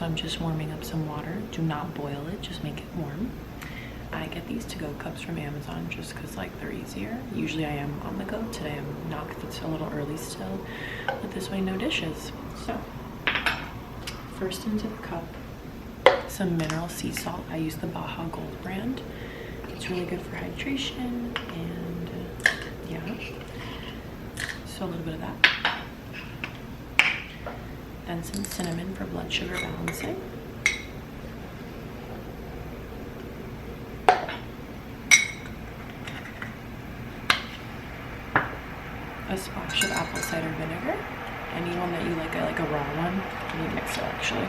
so I'm just warming up some water. Do not boil it, just make it warm. I get these to-go cups from Amazon just because like they're easier. Usually I am on the go. Today I'm not because it's a little early still, but this way no dishes. So first into the cup, some mineral sea salt. I use the Baja Gold brand. It's really good for hydration, and yeah, so a little bit of that. Then some cinnamon for blood sugar balancing. A splash of apple cider vinegar. Any one that you like. I like a raw one. I need to mix it actually.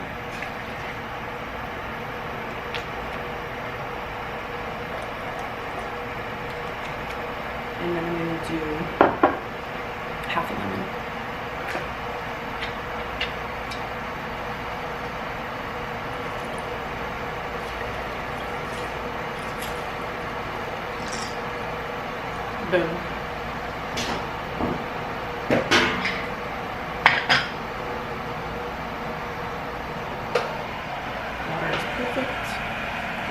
And then I'm going to do half a lemon. Boom. Water is perfect.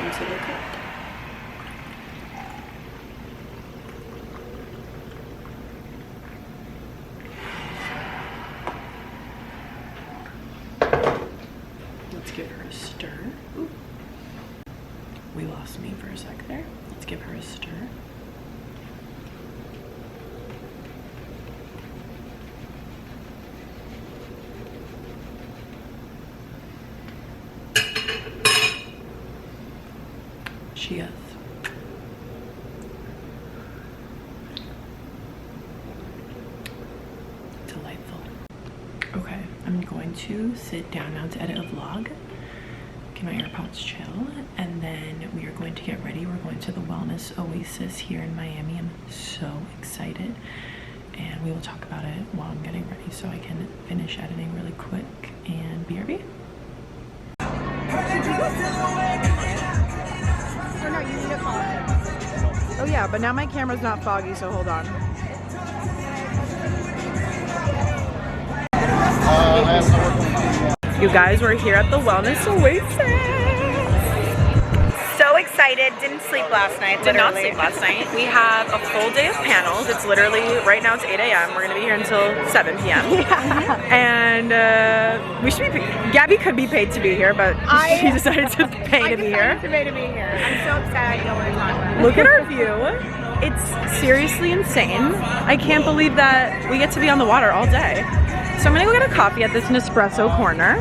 Into the cup. Let's give her a stir. Ooh. We lost me for a sec there. Let's give her a stir. Cheers. Delightful. Okay, I'm going to sit down now to edit a vlog, get my AirPods chill, and then we are going to get ready. We're going to the Wellness Oasis here in Miami. I'm so excited, and we will talk about it while I'm getting ready so I can finish editing really quick. And BRB. Oh no, you need a fog. Oh yeah, but now my camera's not foggy, so hold on. You guys, we're here at the Wellness Oasis. So excited. Didn't sleep last night. Did not sleep last night. We have a full day of panels. It's literally, right now it's 8 a.m. We're going to be here until 7 p.m. Yeah. And we should be, Gabby could be paid to be here, but she decided to pay to be here. I'm so excited. I know what I'm talking about. Look at our view. It's seriously insane. I can't believe that we get to be on the water all day. So I'm gonna go get a coffee at this Nespresso corner,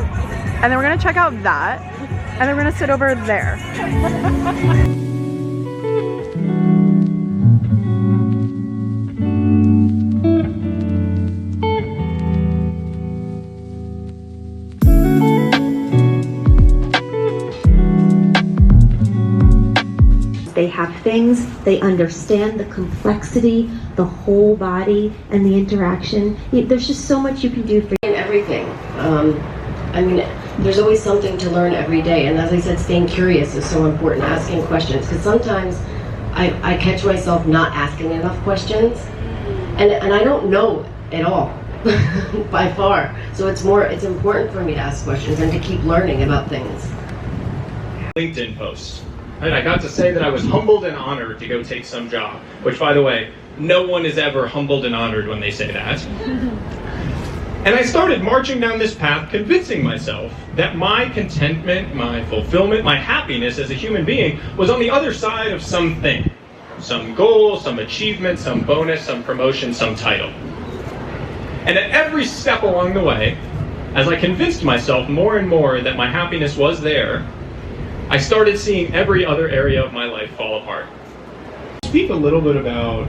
and then we're gonna check out that, and then we're gonna sit over there. They have things, they understand the complexity, the whole body, and the interaction. There's just so much you can do for everything. I mean, there's always something to learn every day, and as I said, staying curious is so important, asking questions, because sometimes I catch myself not asking enough questions, and I don't know it all by far. So it's important for me to ask questions and to keep learning about things. LinkedIn post. And I got to say that I was humbled and honored to go take some job, which, by the way, no one is ever humbled and honored when they say that. And I started marching down this path, convincing myself that my contentment, my fulfillment, my happiness as a human being was on the other side of something. Some goal, some achievement, some bonus, some promotion, some title. And at every step along the way, as I convinced myself more and more that my happiness was there, I started seeing every other area of my life fall apart. Speak a little bit about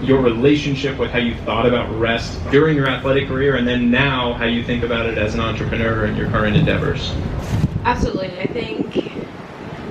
your relationship with how you thought about rest during your athletic career, and then now how you think about it as an entrepreneur in your current endeavors. Absolutely. I think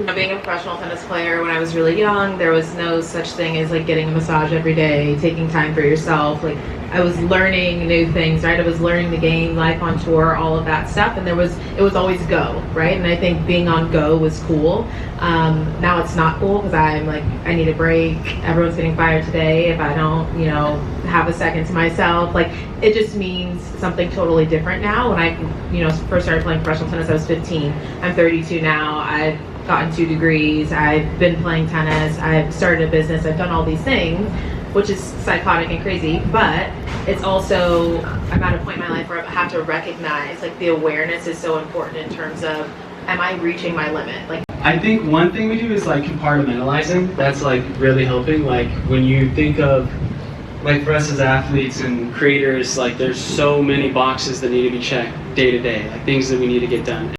Being a professional tennis player when I was really young, there was no such thing as like getting a massage every day, taking time for yourself. Like I was learning new things, right? I was learning the game, life on tour, all of that stuff, and it was always go, right? And I think being on go was cool. Now it's not cool because I'm like, I need a break. Everyone's getting fired today if I don't, you know, have a second to myself. Like it just means something totally different now. When I, you know, first started playing professional tennis, I was 15. I'm 32 now. I've gotten 2 degrees. I've been playing tennis. I've started a business. I've done all these things, which is psychotic and crazy, but it's also, I'm at a point in my life where I have to recognize, like the awareness is so important in terms of, am I reaching my limit? Like, I think one thing we do is like compartmentalizing. That's like really helping. Like when you think of, like for us as athletes and creators, like there's so many boxes that need to be checked day to day, like things that we need to get done.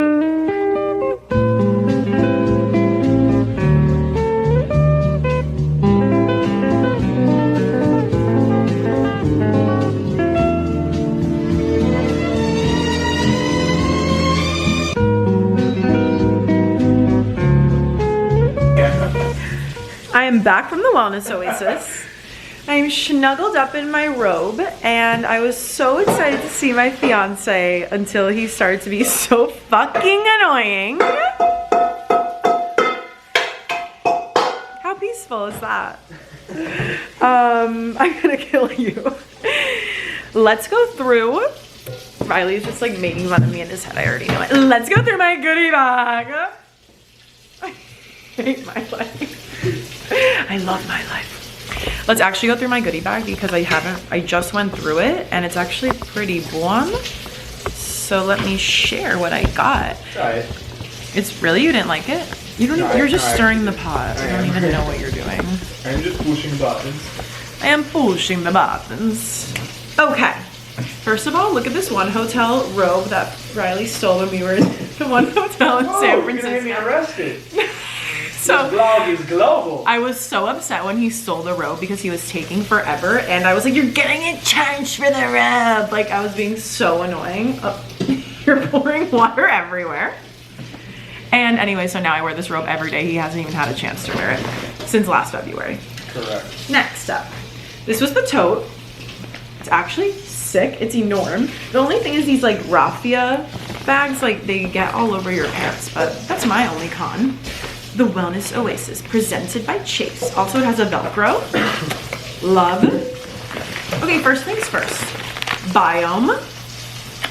I am back from the Wellness Oasis. I'm snuggled up in my robe and I was so excited to see my fiance until he started to be so fucking annoying. How peaceful is that? I'm gonna kill you. Let's go through. Riley's just like making fun of me in his head. I already know it. Let's go through my goodie bag. I hate my life. I love my life. Let's actually go through my goodie bag because I just went through it and it's actually pretty warm. So let me share what I got. Try it. It's really, you didn't like it? You're just stirring the pot. I don't even know what you're doing. I'm just pushing buttons. I am pushing the buttons. Okay. First of all, look at this one hotel robe that Riley stole when we were in the one hotel in San Francisco. You're gonna get me arrested. So this vlog is global. I was so upset when he stole the robe because he was taking forever and I was like, you're getting it charged for the robe. Like I was being so annoying. Oh, you're pouring water everywhere. And anyway, so now I wear this robe every day. He hasn't even had a chance to wear it since last February. Correct. Next up, this was the tote. It's actually sick. It's enormous. The only thing is these like raffia bags, like they get all over your pants, but that's my only con. The Wellness Oasis, presented by Chase. Also, it has a Velcro. Love. Okay, first things first. Biome.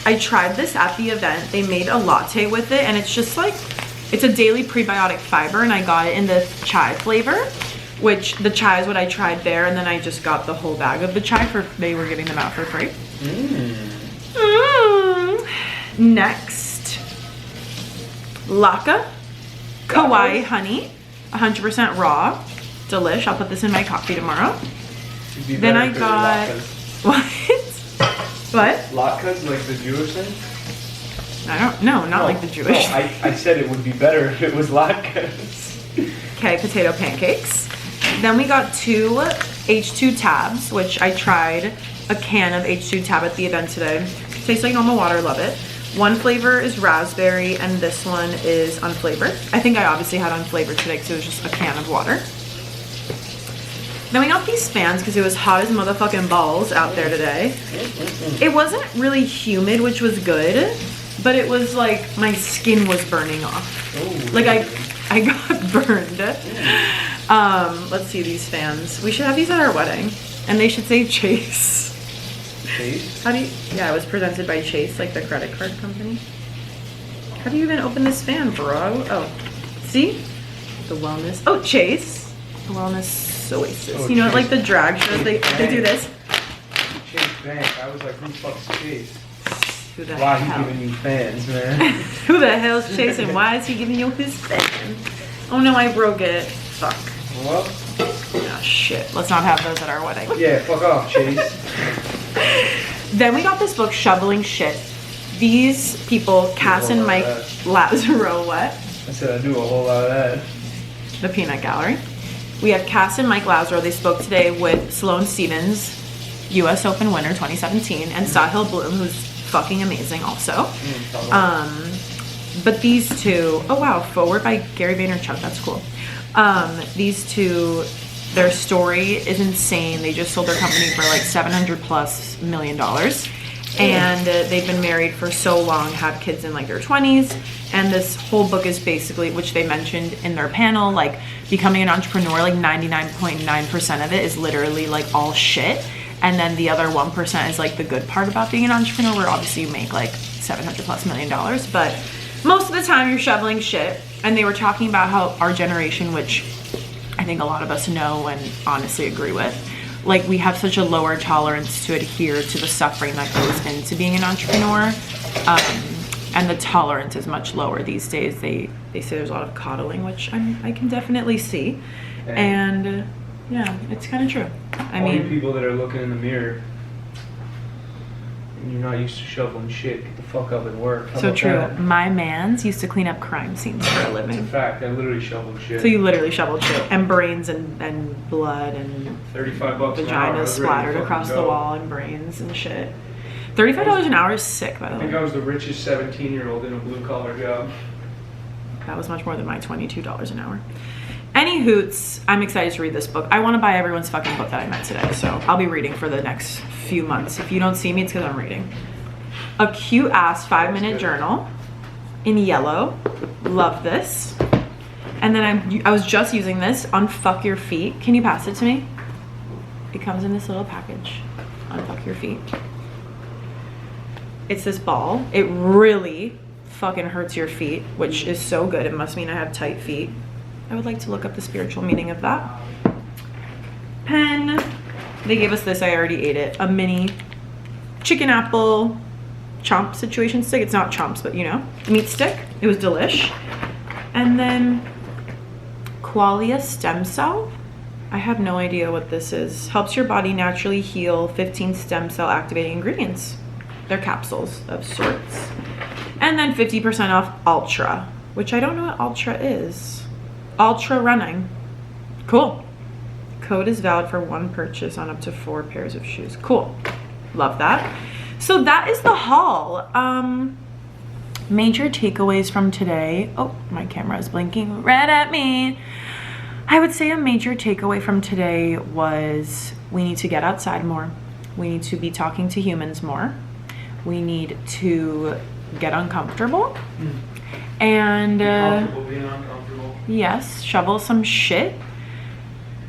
I tried this at the event. They made a latte with it, and it's just like, it's a daily prebiotic fiber, and I got it in the chai flavor, which the chai is what I tried there, and then I just got the whole bag of the chai for, they were giving them out for free. Next. Laka. Kawaii honey, 100% raw, delish. I'll put this in my coffee tomorrow. Then I got what? What? Latkes, like the Jewish thing? I don't know, not like the Jewish. No, I said it would be better if it was latkes. Okay, potato pancakes. Then we got 2 H2 tabs, which I tried a can of H2 tab at the event today. Tastes like normal water, love it. One flavor is raspberry and this one is unflavored. I think I obviously had unflavored today because it was just a can of water. Then we got these fans because it was hot as motherfucking balls out there today. It wasn't really humid, which was good, but it was like my skin was burning off. Ooh. Like I got burned. Let's see these fans. We should have these at our wedding and they should say Chase. Chase? How do you, yeah, it was presented by Chase, like the credit card company. How do you even open this fan, bro? Oh, see? The Wellness, oh, Chase. The Wellness Oasis. Oh, you know, Chase. like the drag shows, they do this. Chase Bank. I was like, who fucks Chase? Who the Why hell? he giving you fans, man? Who the hell's Chase and why is he giving you his fan? Oh no, I broke it. Fuck. Well, Oh shit, let's not have those at our wedding. yeah, fuck off, Chase. Then we got this book, Shoveling Shit. These people, Cass and Mike Lazaro, what? I said I do a whole lot of that. The Peanut Gallery. We have Cass and Mike Lazaro. They spoke today with Sloane Stephens, US Open winner 2017, and Sahil Bloom, who's fucking amazing also. But these two, oh wow, Forward by Gary Vaynerchuk, that's cool. These two, their story is insane. They just sold their company for like $700+ million. And they've been married for so long, have kids in like their 20s. And this whole book is basically, which they mentioned in their panel, like becoming an entrepreneur, like 99.9% of it is literally like all shit. And then the other 1% is like the good part about being an entrepreneur, where obviously you make like $700+ million. But most of the time you're shoveling shit. And they were talking about how our generation, which I think a lot of us know and honestly agree with, like we have such a lower tolerance to adhere to the suffering that goes into being an entrepreneur. And the tolerance is much lower these days. They say there's a lot of coddling, which I can definitely see. And yeah, it's kind of true. I All mean, you people that are looking in the mirror and you're not used to shoveling shit, get the fuck up and work. How so about true. that? My mans used to clean up crime scenes for a It's a living. fact. I literally shoveled shit. So you literally shoveled shit and brains and blood and $35 an hour. I vaginas was ready to splattered fucking across the go. wall and brains and shit. $35 an hour is sick, by the I think way. I was the richest 17-year-old in a blue-collar job. That was much more than my $22 an hour. Any hoots, I'm excited to read this book. I want to buy everyone's fucking book that I met today, so I'll be reading for the next few months. If you don't see me, it's because I'm reading. A cute ass 5-minute journal in yellow. Love this. And then I was just using this on Fuck Your Feet. Can you pass it to me? It comes in this little package on Fuck Your Feet. It's this ball. It really fucking hurts your feet, which is so good. It must mean I have tight feet. I would like to look up the spiritual meaning of that. Pen. They gave us this. I already ate it. A mini chicken apple chomp situation stick. It's not chomps, but you know, meat stick. It was delish. And then Qualia stem cell. I have no idea what this is. Helps your body naturally heal. 15 stem cell activating ingredients. They're capsules of sorts. And then 50% off Ultra, which I don't know what Ultra is. Ultra running. Cool. Code is valid for 1 purchase on up to 4 pairs of shoes. Cool. Love that. So that is the haul. Major takeaways from today. Oh, my camera is blinking right at me. I would say a major takeaway from today was we need to get outside more. We need to be talking to humans more. We need to get uncomfortable. And Comfortable being uncomfortable. yes, shovel some shit.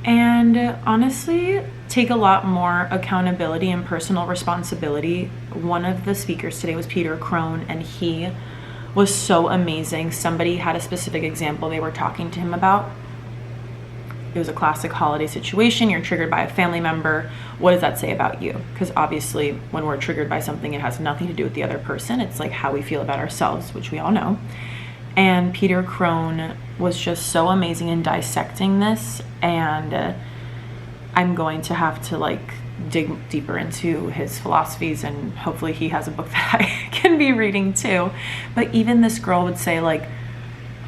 And honestly, take a lot more accountability and personal responsibility. One of the speakers today was Peter Crone, and he was so amazing. Somebody had a specific example they were talking to him about. It was a classic holiday situation. You're triggered by a family member. What does that say about you? Because obviously when we're triggered by something, it has nothing to do with the other person. It's like how we feel about ourselves, which we all know. And Peter Crone was just so amazing in dissecting this. And I'm going to have to like dig deeper into his philosophies, and hopefully he has a book that I can be reading too. But even this girl would say like,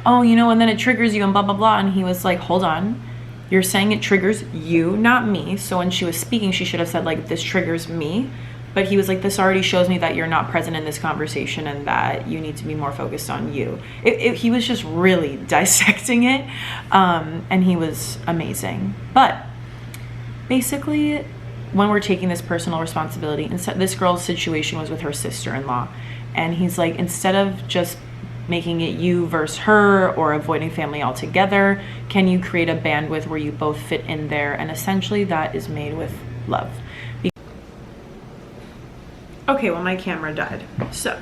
oh, you know, and then it triggers you and blah, blah, blah. And he was like, hold on. You're saying it triggers you, not me. So when she was speaking, she should have said like, this triggers me. But he was like, this already shows me that you're not present in this conversation and that you need to be more focused on you. He was just really dissecting it. And he was amazing. But basically, when we're taking this personal responsibility, instead, this girl's situation was with her sister-in-law. And he's like, instead of just making it you versus her or avoiding family altogether, can you create a bandwidth where you both fit in there? And essentially that is made with love. Okay, well, my camera died. So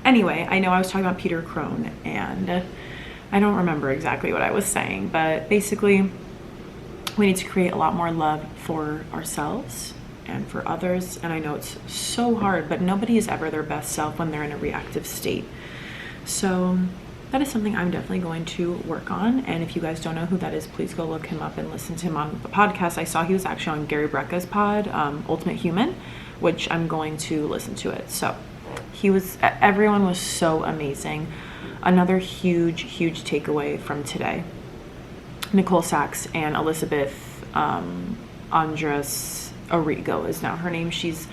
anyway, I know I was talking about Peter Crone, and I don't remember exactly what I was saying, but basically we need to create a lot more love for ourselves and for others. And I know it's so hard, but nobody is ever their best self when they're in a reactive state. So that is something I'm definitely going to work on. And if you guys don't know who that is, please go look him up and listen to him on the podcast. I saw he was actually on Gary Brecka's pod, Ultimate Human, which I'm going to listen to it. So everyone was so amazing. Another huge takeaway from today. Nicole Sachs and Elizabeth Andres Arrigo is now her name. She's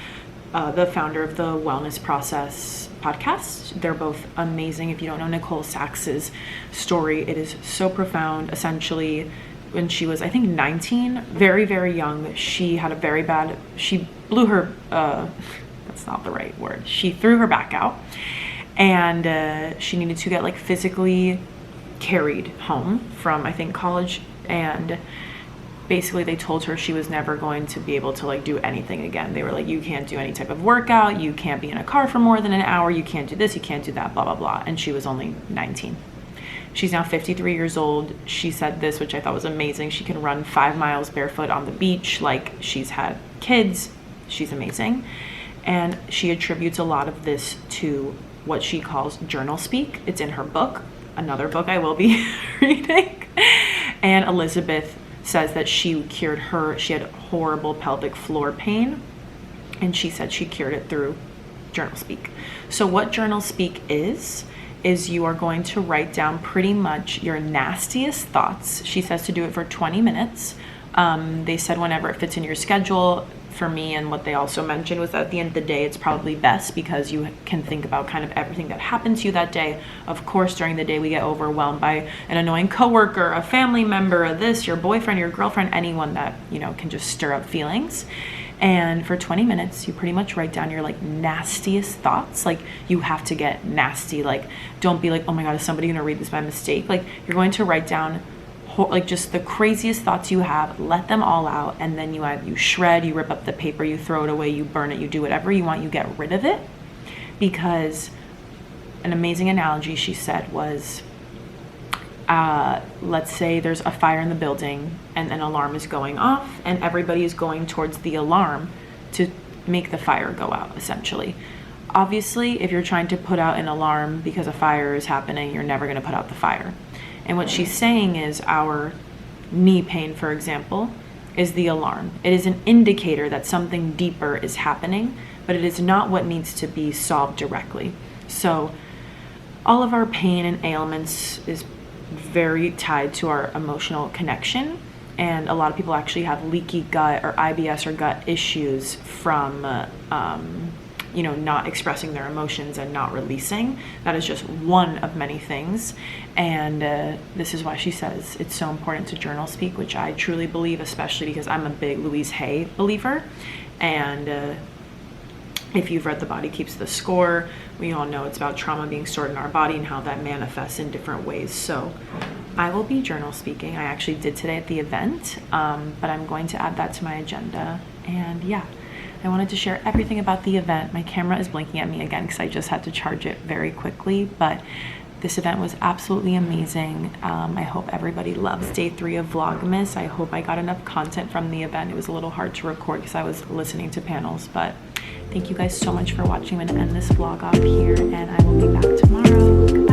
the founder of the Wellness Process podcast. They're both amazing. If you don't know Nicole Sachs's story, it is so profound. Essentially, when she was, I think, 19, very, very young, she had a very bad, she blew her, that's not the right word, she threw her back out, and she needed to get like physically carried home from, I think, college, and basically they told her she was never going to be able to like do anything again. They were like, you can't do any type of workout, you can't be in a car for more than an hour, you can't do this, you can't do that, blah, blah, blah. And she was only 19. She's now 53 years old. She said this, which I thought was amazing. She can run 5 miles barefoot on the beach. Like, she's had kids. She's amazing. And she attributes a lot of this to what she calls journal speak. It's in her book, another book I will be reading. And Elizabeth says that she cured she had horrible pelvic floor pain, and she said she cured it through journal speak. So what journal speak is you are going to write down pretty much your nastiest thoughts. She says to do it for 20 minutes. They said whenever it fits in your schedule. For me, and what they also mentioned was that at the end of the day, it's probably best because you can think about kind of everything that happened to you that day. Of course, during the day, we get overwhelmed by an annoying coworker, a family member, your boyfriend, your girlfriend, anyone that, you know, can just stir up feelings. And for 20 minutes, you pretty much write down your like nastiest thoughts. Like, you have to get nasty. Like, don't be like, oh my God, is somebody gonna read this by mistake? Like, you're going to write down like just the craziest thoughts you have, let them all out, and then you shred, you rip up the paper, you throw it away, you burn it, you do whatever you want, you get rid of it. Because an amazing analogy she said was, let's say there's a fire in the building and an alarm is going off, and everybody is going towards the alarm to make the fire go out, essentially. Obviously, if you're trying to put out an alarm because a fire is happening, you're never going to put out the fire. And what she's saying is our knee pain, for example, is the alarm. It is an indicator that something deeper is happening, but it is not what needs to be solved directly. So all of our pain and ailments is very tied to our emotional connection. And a lot of people actually have leaky gut or IBS or gut issues from not expressing their emotions and not releasing. That is just one of many things. And this is why she says it's so important to journal speak, which I truly believe, especially because I'm a big Louise Hay believer. And if you've read The Body Keeps the Score, we all know it's about trauma being stored in our body and how that manifests in different ways. So I will be journal speaking. I actually did today at the event, but I'm going to add that to my agenda. And yeah, I wanted to share everything about the event. My camera is blinking at me again because I just had to charge it very quickly, but this event was absolutely amazing. I hope everybody loves day 3 of Vlogmas. I hope I got enough content from the event. It was a little hard to record because I was listening to panels, but thank you guys so much for watching. I'm going to end this vlog off here, and I will be back tomorrow.